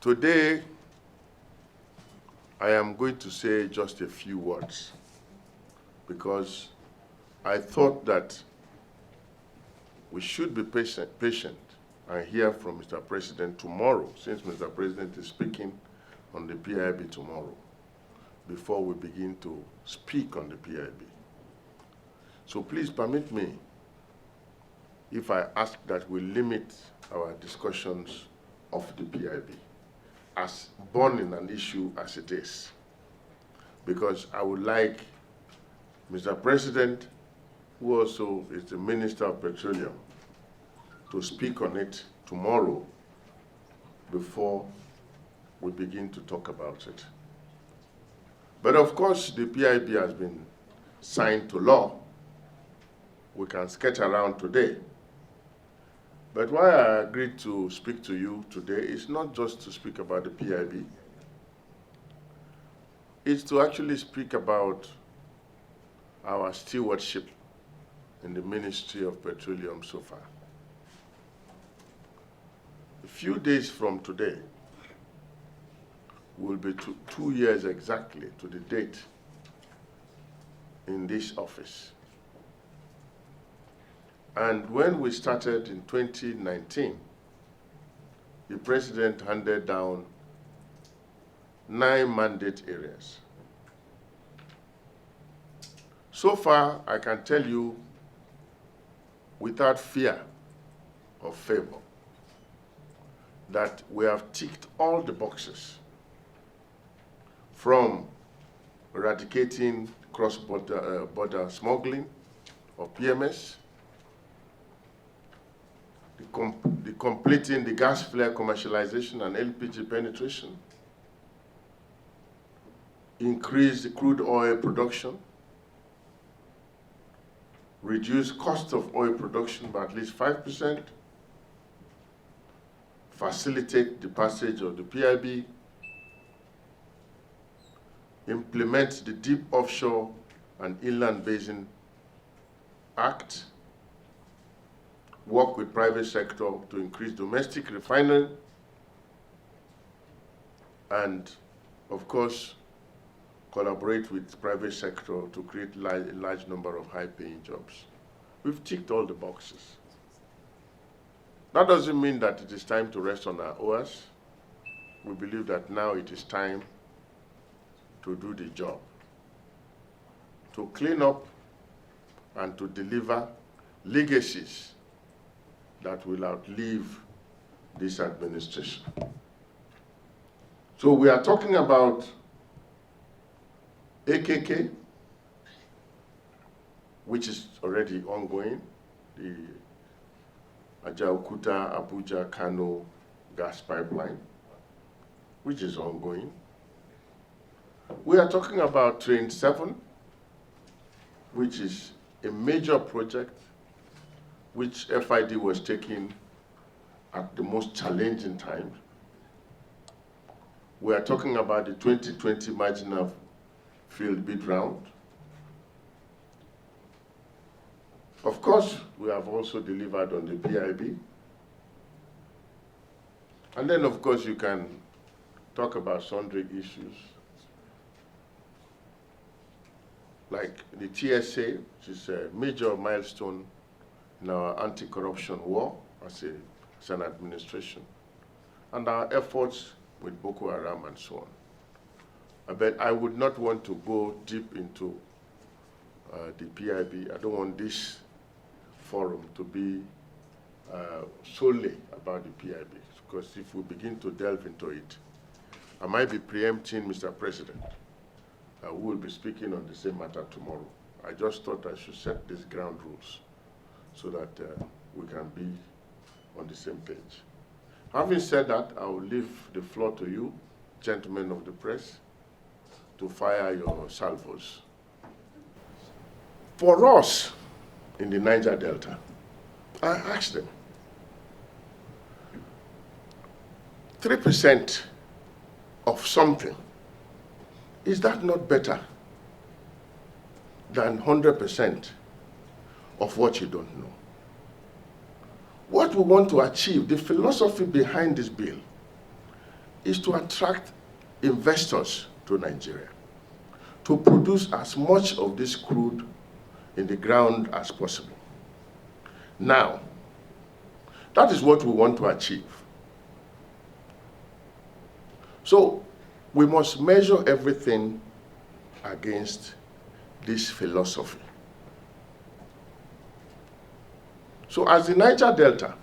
Today, I am going to say just a few words because I thought that we should be patient and hear from Mr. President tomorrow, since Mr. President is speaking on the PIB tomorrow, before we begin to speak on the PIB. So please permit me if I ask that we limit our discussions of the PIB, as burning an issue as it is, because I would like Mr. President, who also is the Minister of Petroleum, to speak on it tomorrow before we begin to talk about it. But of course, the PIB has been signed to law. We can sketch around today. But why I agreed to speak to you today is not just to speak about the PIB. It's to actually speak about our stewardship in the Ministry of Petroleum so far. A few days from today will be 2 years exactly to the date in this office. And when we started in 2019, the president handed down 9 mandate areas. So far, I can tell you without fear or favor that we have ticked all the boxes, from eradicating cross-border smuggling or PMS, the completing the gas flare commercialization and LPG penetration, increase the crude oil production, reduce cost of oil production by at least 5%, facilitate the passage of the PIB, implement the Deep Offshore and Inland Basin Act, work with private sector to increase domestic refining, and of course, collaborate with private sector to create a large number of high-paying jobs. We've ticked all the boxes. That doesn't mean that it is time to rest on our oars. We believe that now it is time to do the job, to clean up and to deliver legacies that will outlive this administration. So we are talking about AKK, which is already ongoing, the Ajaokuta, Abuja, Kano gas pipeline, which is ongoing. We are talking about Train 7, which is a major project which FID was taking at the most challenging time. We are talking about the 2020 marginal field bid round. Of course, we have also delivered on the PIB. And then, of course, you can talk about sundry issues, like the TSA, which is a major milestone in our anti-corruption war as an administration, and our efforts with Boko Haram and so on. But I would not want to go deep into the PIB. I don't want this forum to be solely about the PIB, because if we begin to delve into it, I might be preempting Mr. President, who will be speaking on the same matter tomorrow. I just thought I should set these ground rules so that we can be on the same page. Having said that, I will leave the floor to you, gentlemen of the press, to fire your salvos. For us in the Niger Delta, I asked them, 3% of something, is that not better than 100% of what you don't know? What we want to achieve, the philosophy behind this bill, is to attract investors to Nigeria, to produce as much of this crude in the ground as possible. Now, that is what we want to achieve. So, we must measure everything against this philosophy. So, as the Niger Delta,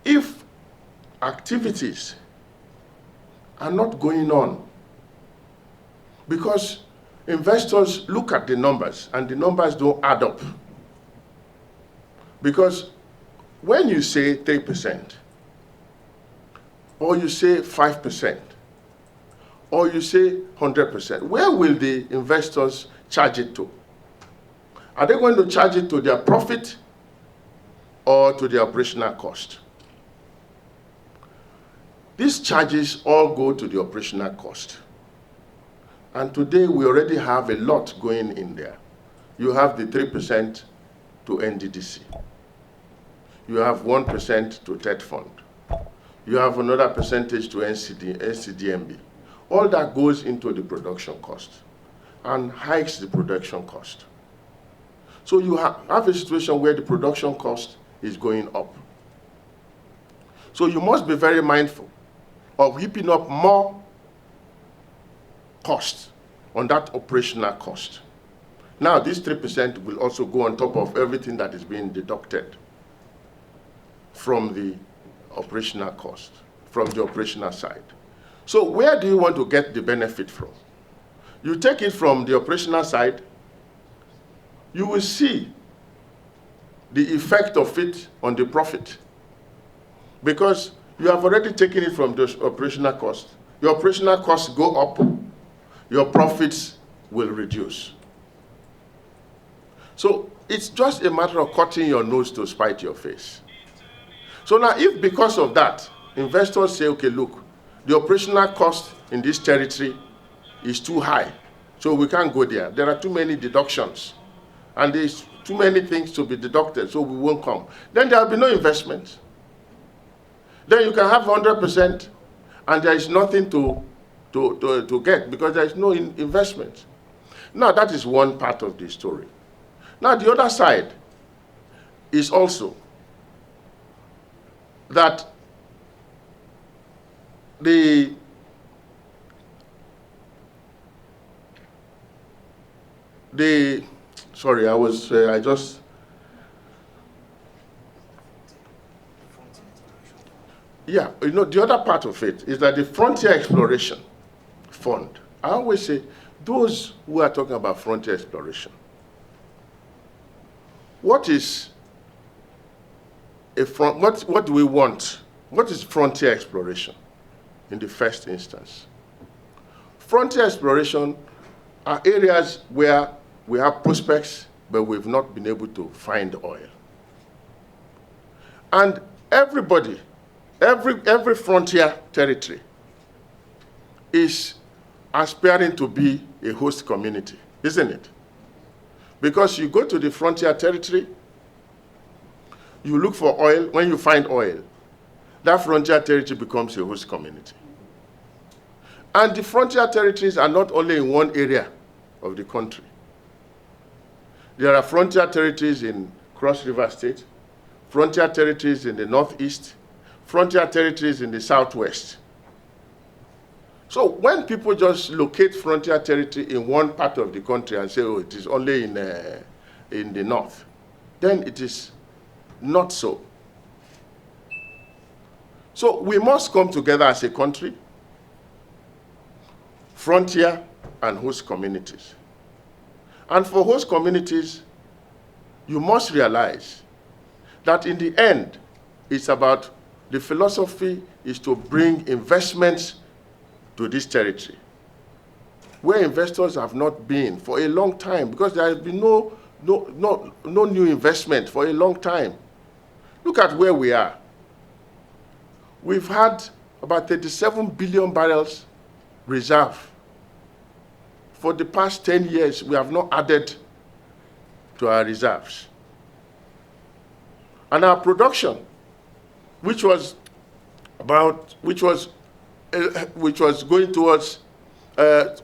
if activities are not going on because investors look at the numbers and the numbers don't add up. Because when you say 3%, or you say 5%, or you say 100%, where will the investors charge it to? Are they going to charge it to their profit or to the operational cost? These charges all go to the operational cost. And today we already have a lot going in there. You have the 3% to NDDC. You have 1% to TED Fund. You have another percentage to NCDMB. All that goes into the production cost and hikes the production cost. So you have a situation where the production cost is going up. So you must be very mindful of heaping up more cost on that operational cost. Now, this 3% will also go on top of everything that is being deducted from the operational cost, from the operational side. So where do you want to get the benefit from? You take it from the operational side, you will see the effect of it on the profit. Because you have already taken it from the operational cost. Your operational costs go up, your profits will reduce. So it's just a matter of cutting your nose to spite your face. So now if because of that, investors say, okay, look, the operational cost in this territory is too high, so we can't go there. There are too many deductions, and there's too many things to be deducted, so we won't come. Then there will be no investment. Then you can have 100%, and there is nothing to get because there is no investment. Now, that is one part of the story. Now, the other side is also that the sorry, I just yeah, you know, the other part of it is that the Frontier Exploration Fund, I always say, those who are talking about frontier exploration, what is what do we want? What is frontier exploration in the first instance? Frontier exploration are areas where we have prospects, but we've not been able to find oil. And everybody, every frontier territory is aspiring to be a host community, isn't it? Because you go to the frontier territory, you look for oil. When you find oil, that frontier territory becomes a host community. And the frontier territories are not only in one area of the country. There are frontier territories in Cross River State, frontier territories in the northeast, frontier territories in the southwest. So when people just locate frontier territory in one part of the country and say, oh, it is only in the north, then it is not so. So we must come together as a country, frontier and host communities. And for host communities, you must realize that in the end, it's about the philosophy is to bring investments to this territory, where investors have not been for a long time, because there has been no new investment for a long time. Look at where we are. We've had about 37 billion barrels reserve. For the past 10 years, we have not added to our reserves. And our production, which was which was going towards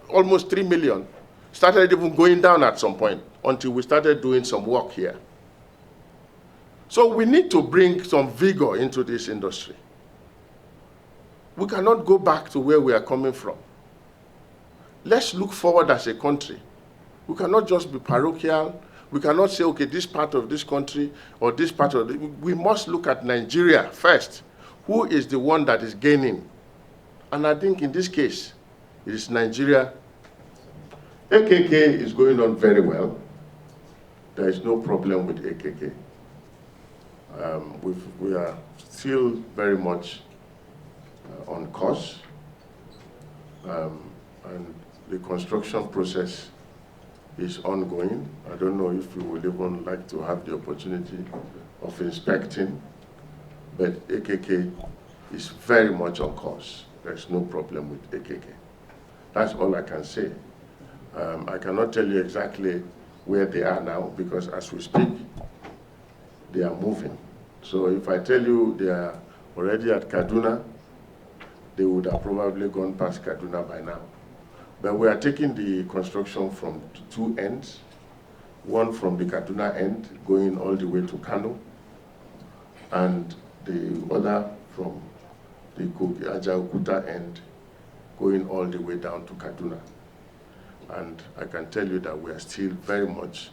almost 3 million, started even going down at some point until we started doing some work here. So we need to bring some vigor into this industry. We cannot go back to where we are coming from. Let's look forward as a country. We cannot just be parochial. We cannot say, okay, this part of this country or this part of the, we must look at Nigeria first. Who is the one that is gaining? And I think in this case, it is Nigeria. AKK is going on very well. There is no problem with AKK. We are still very much on course. And the construction process is ongoing. I don't know if you would even like to have the opportunity of inspecting, but AKK is very much on course. There's no problem with AKK. That's all I can say. I cannot tell you exactly where they are now, because as we speak, they are moving. So if I tell you they are already at Kaduna, they would have probably gone past Kaduna by now. But we are taking the construction from two ends, one from the Kaduna end going all the way to Kano, and the other from the Ajaokuta end going all the way down to Kaduna. And I can tell you that we are still very much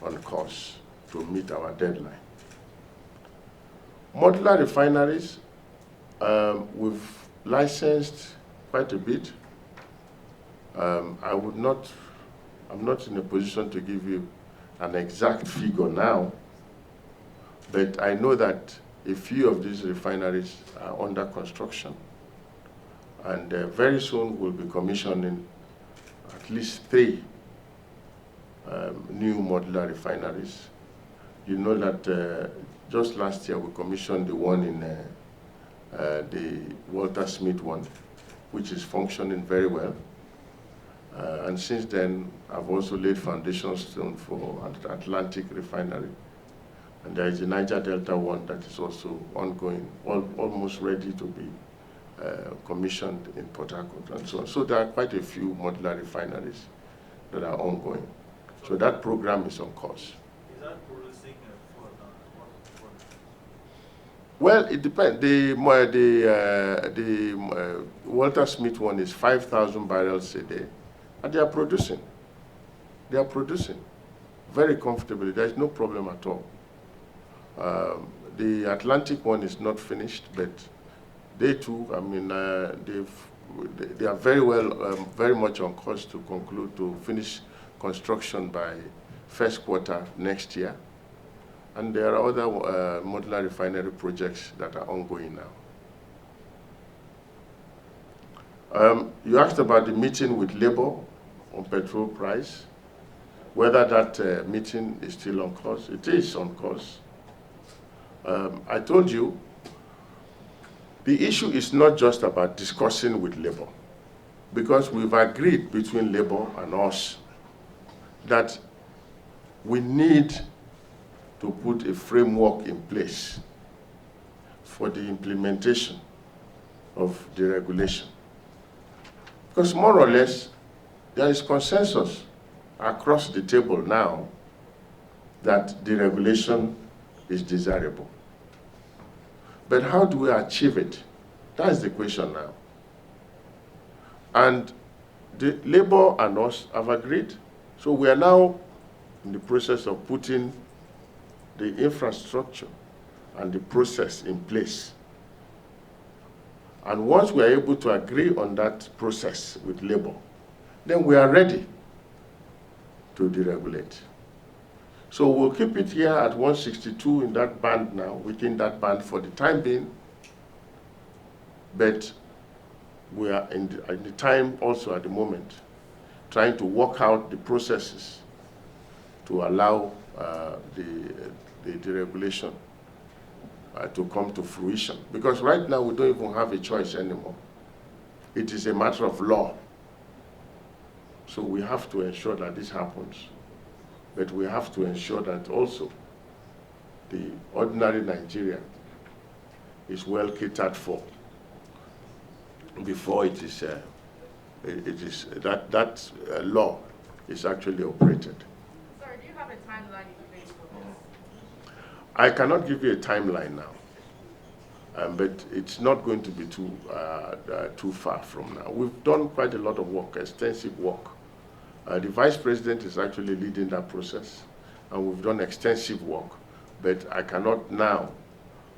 on course to meet our deadline. Modular refineries, we've licensed quite a bit. I'm not in a position to give you an exact figure now, but I know that a few of these refineries are under construction, and very soon we'll be commissioning at least 3 new modular refineries. You know that just last year we commissioned the one in the Walter Smith one, which is functioning very well. And since then, I've also laid foundation stone for Atlantic Refinery. And there is the Niger Delta one that is also ongoing, almost ready to be commissioned in Port Harcourt and so on. So there are quite a few modular refineries that are ongoing. So that program is on course. Is that producing for Well, it depends. The Walter Smith one is 5,000 barrels a day. And they are producing. They are producing very comfortably. There is no problem at all. The Atlantic one is not finished, but they too, I mean, they are very well, very much on course to conclude, to finish construction by first quarter next year. And there are other modular refinery projects that are ongoing now. You asked about the meeting with Labour on petrol price, whether that meeting is still on course. It is on course. I told you, the issue is not just about discussing with Labour, because we've agreed between Labour and us that we need to put a framework in place for the implementation of deregulation. Because more or less, there is consensus across the table now that deregulation is desirable. But how do we achieve it? That's the question now. And the Labour and us have agreed. So we are now in the process of putting the infrastructure and the process in place. And once we are able to agree on that process with Labour, then we are ready to deregulate. So we'll keep it here at 162 in that band now, within that band for the time being. But we are in the time also at the moment trying to work out the processes to allow the deregulation to come to fruition. Because right now we don't even have a choice anymore. It is a matter of law. So we have to ensure that this happens. But we have to ensure that also the ordinary Nigerian is well catered for. before it is law is actually operated. Sir, do you have a timeline in place for this? I cannot give you a timeline now, but it's not going to be too far from now. We've done quite a lot of work, extensive work. The Vice President is actually leading that process, and we've done extensive work, but I cannot now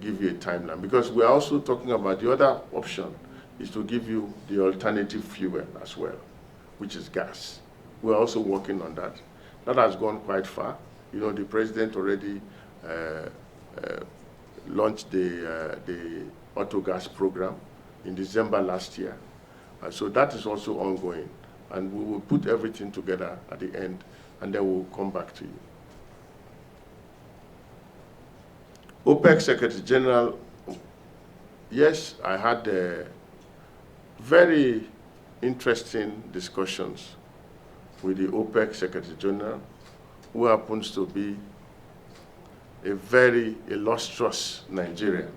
give you a timeline, because we're also talking about the other option is to give you the alternative fuel as well, which is gas. We're also working on that. That has gone quite far. You know, the President already launched the auto gas program in December last year. So that is also ongoing, and we will put everything together at the end, and then we'll come back to you. OPEC Secretary General, yes, I had very interesting discussions with the OPEC Secretary General, who happens to be a very illustrious Nigerian,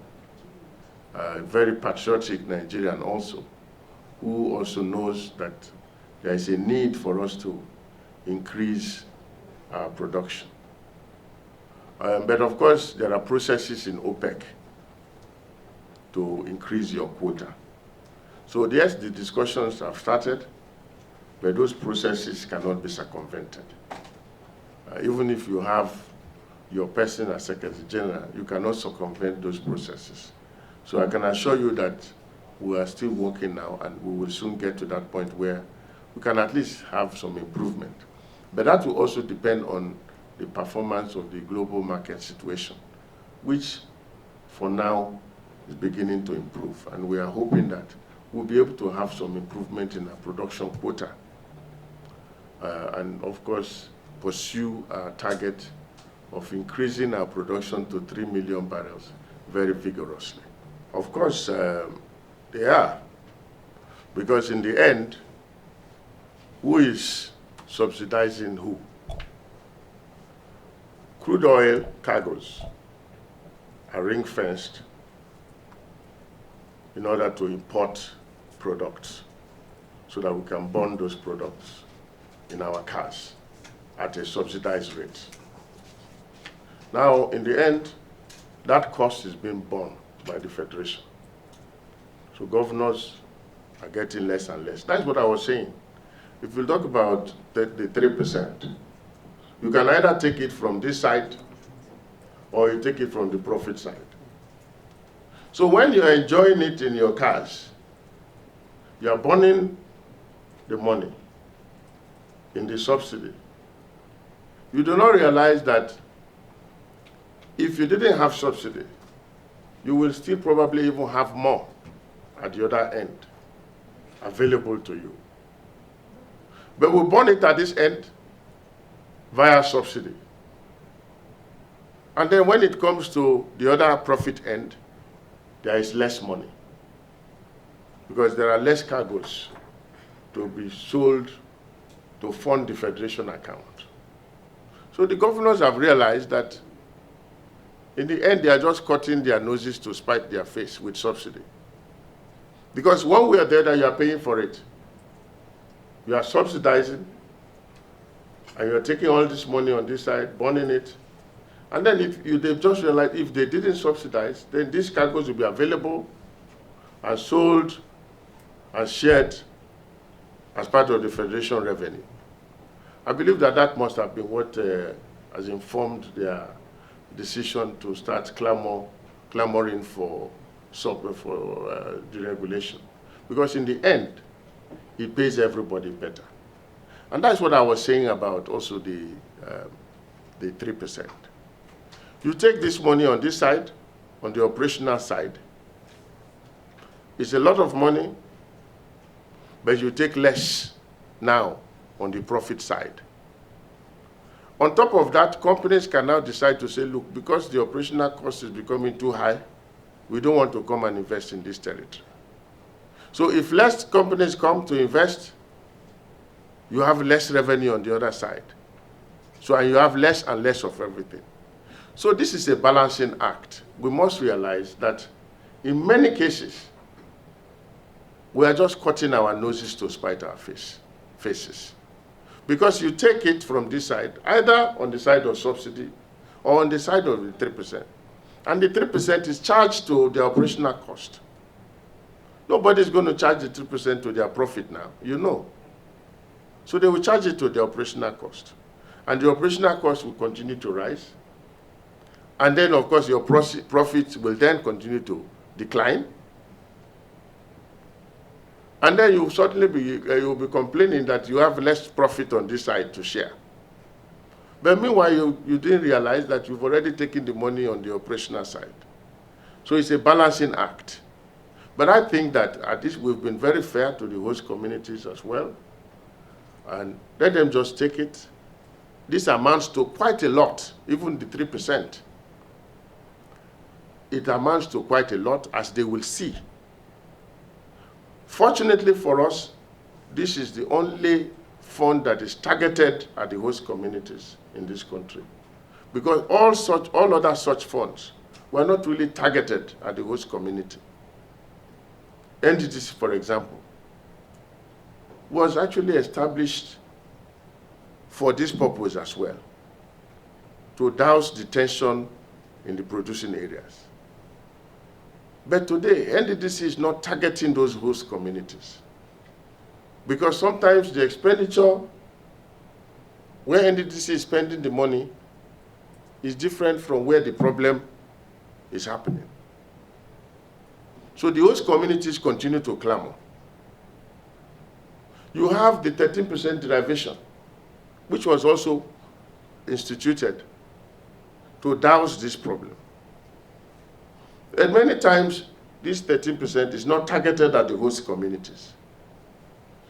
a very patriotic Nigerian also, who also knows that there is a need for us to increase our production. But of course, there are processes in OPEC to increase your quota. So yes, the discussions have started, but those processes cannot be circumvented. Even if you have your person as Secretary General, you cannot circumvent those processes. So I can assure you that we are still working now, and we will soon get to that point where we can at least have some improvement. But that will also depend on the performance of the global market situation, which for now is beginning to improve. And we are hoping that we'll be able to have some improvement in our production quota. And of course, pursue our target of increasing our production to 3 million barrels very vigorously. Of course, they are, because in the end, who is subsidizing who? Crude oil cargoes are ring-fenced in order to import products so that we can burn those products in our cars at a subsidized rate. Now, in the end, that cost is being borne by the Federation. So governors are getting less and less. That's what I was saying. If you talk about the 3%, you can either take it from this side or you take it from the profit side. So when you're enjoying it in your cars, you're burning the money in the subsidy. You do not realize that if you didn't have subsidy, you will still probably even have more at the other end available to you. But we burn it at this end via subsidy. And then when it comes to the other profit end, there is less money, because there are less cargoes to be sold to fund the Federation account. So the governors have realized that in the end, they are just cutting their noses to spite their face with subsidy. Because one way or the other, you are paying for it. You are subsidizing, and you're taking all this money on this side, burning it. And then they've just realized if they didn't subsidize, then these cargoes will be available and sold and shared as part of the Federation revenue. I believe that that must have been what has informed their decision to start clamoring for deregulation. Because in the end, it pays everybody better. And that's what I was saying about also the 3%. You take this money on this side, on the operational side, it's a lot of money, but you take less now on the profit side. On top of that, companies can now decide to say, look, because the operational cost is becoming too high, we don't want to come and invest in this territory. So if less companies come to invest, you have less revenue on the other side. So and you have less and less of everything. So this is a balancing act. We must realize that in many cases, we are just cutting our noses to spite our faces. Because you take it from this side, either on the side of subsidy or on the side of the 3%. And the 3% is charged to the operational cost. Nobody's going to charge the 3% to their profit now, you know. So they will charge it to the operational cost. And the operational cost will continue to rise. And then, of course, your profits will then continue to decline. And then you'll certainly you'll be complaining that you have less profit on this side to share. But meanwhile, you didn't realize that you've already taken the money on the operational side. So it's a balancing act. But I think that at least we've been very fair to the host communities as well. And let them just take it. This amounts to quite a lot, even the 3%. It amounts to quite a lot, as they will see. Fortunately for us, this is the only fund that is targeted at the host communities in this country. Because all other such funds were not really targeted at the host community. NDDC, for example, was actually established for this purpose as well, to douse the tension in the producing areas. But today, NDDC is not targeting those host communities, because sometimes the expenditure, where NDDC is spending the money, is different from where the problem is happening. So the host communities continue to clamor. You have the 13% derivation, which was also instituted to douse this problem. And many times, this 13% is not targeted at the host communities.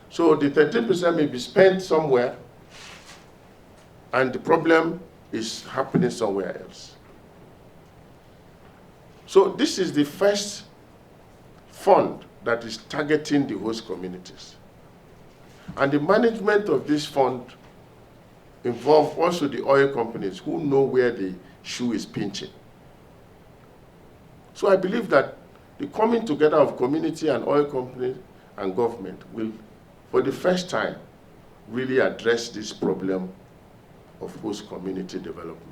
So the 13% may be spent somewhere, and the problem is happening somewhere else. So this is the first fund that is targeting the host communities. And the management of this fund involves also the oil companies who know where the shoe is pinching. So I believe that the coming together of community and oil companies and government will, for the first time, really address this problem of host community development.